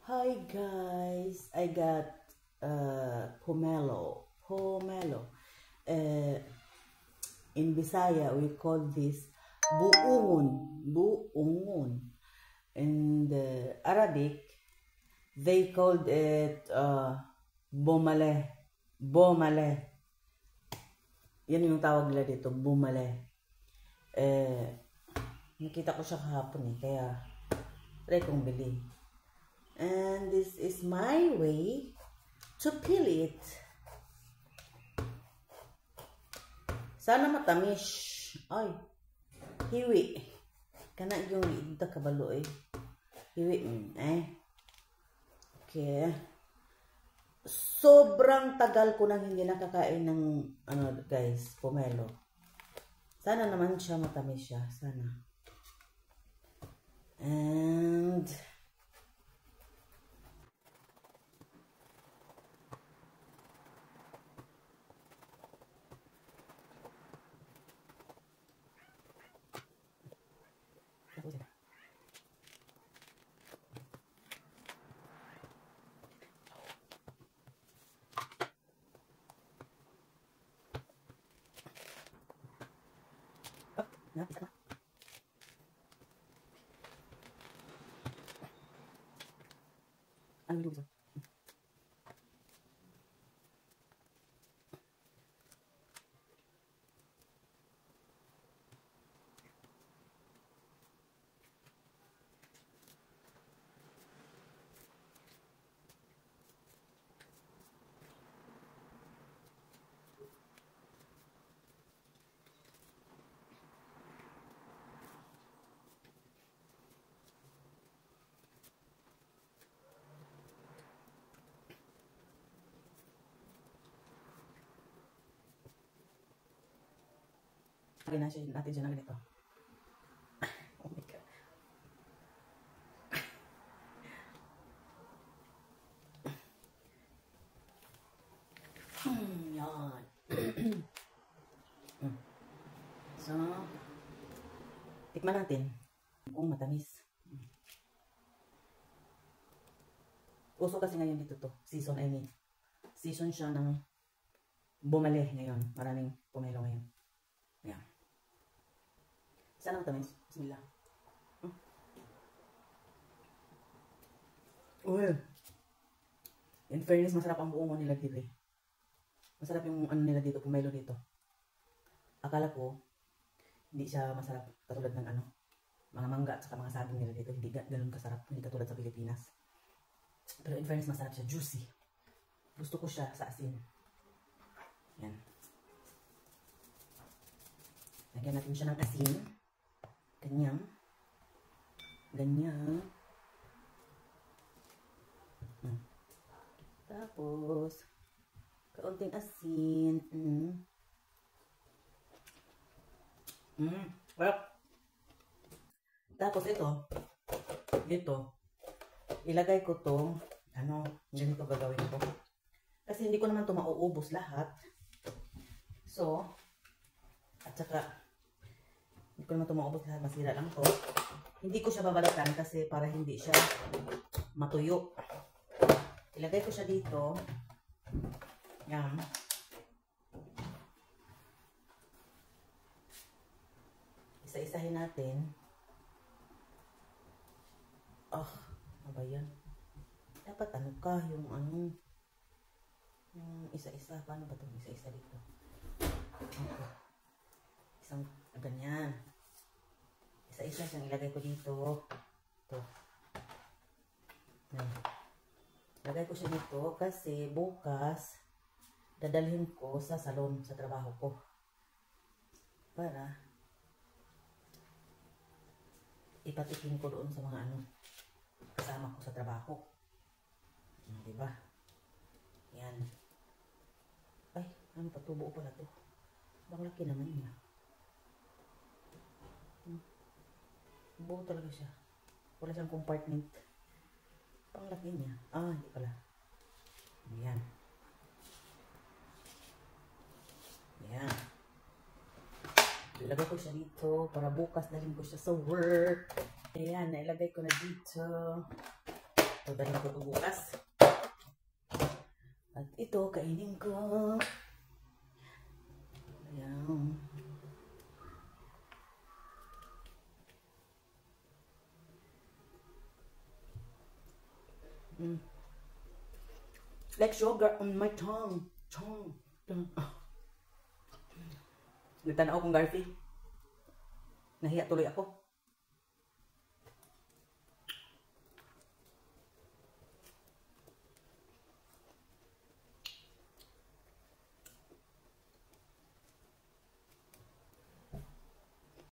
Hi guys, I got pomelo. In Bisaya we call this buungon. In the Arabic they called it bomale. Yan yung tawag nila dito, bumale. Nakita ko siya kahapon kaya try kong bili. And this is my way to peel it. Sana matamis. Ay, hiwi. Kana yung ida kabalo hiwi Okay. Sobrang tagal ko nang hindi nakakain ng guys, pomelo. Sana naman siya matamis siya, sana. And ano yung natin siya na ganito. Oh my God. Yan. So, tikman natin kung matamis. Uso kasi ngayon dito to. Season siya ng bumali ngayon. Maraming pomelo ngayon. Ayan. Sana matamis. Bismillah. In fairness, masarap ang buong nila dito Masarap yung nila dito, pomelo dito. Akala ko, hindi siya masarap katulad ng mga mangga at saka mga saging nila dito. Hindi ganun kasarap. Hindi katulad sa Pilipinas. Pero in fairness, masarap siya. Juicy. Gusto ko siya sa asin. Yan. Lagyan natin siya ng asin. Ganyan. Tapos, kaunting asin. Well, tapos dito, ilagay ko to, ganito gagawin ko. Kasi hindi ko naman to mauubos lahat. So, at saka, hindi ko naman ito maubos lahat, masira lang to. Hindi ko siya babalatan kasi para hindi siya matuyo. Ilagay ko siya dito. Yan. Isa-isahin natin. Ano ba yan? Dapat yung isa-isa. Paano ba ito? Isa-isa dito. Okay. Isang ganyan. Isa-isa siyang ilagay ko dito. Ito. Ilagay ko siya dito kasi bukas dadalhin ko sa salon sa trabaho ko. Para ipatikin ko doon sa mga kasama ko sa trabaho. Diba? Yan. Ay, patubo pala to. Bang laki naman niya. Buo talaga siya. Wala siyang compartment. Pang laki niya. Hindi pala. Ayan. Ayan. Ilagay ko siya dito para bukas dalhin ko siya sa work. Ayan, nailagay ko na dito. So, dali ko ito bukas. At ito, kainin ko. Ayan. Like sugar on my tongue. Nagtanaw kong Garfield. Nahiya tuloy ako.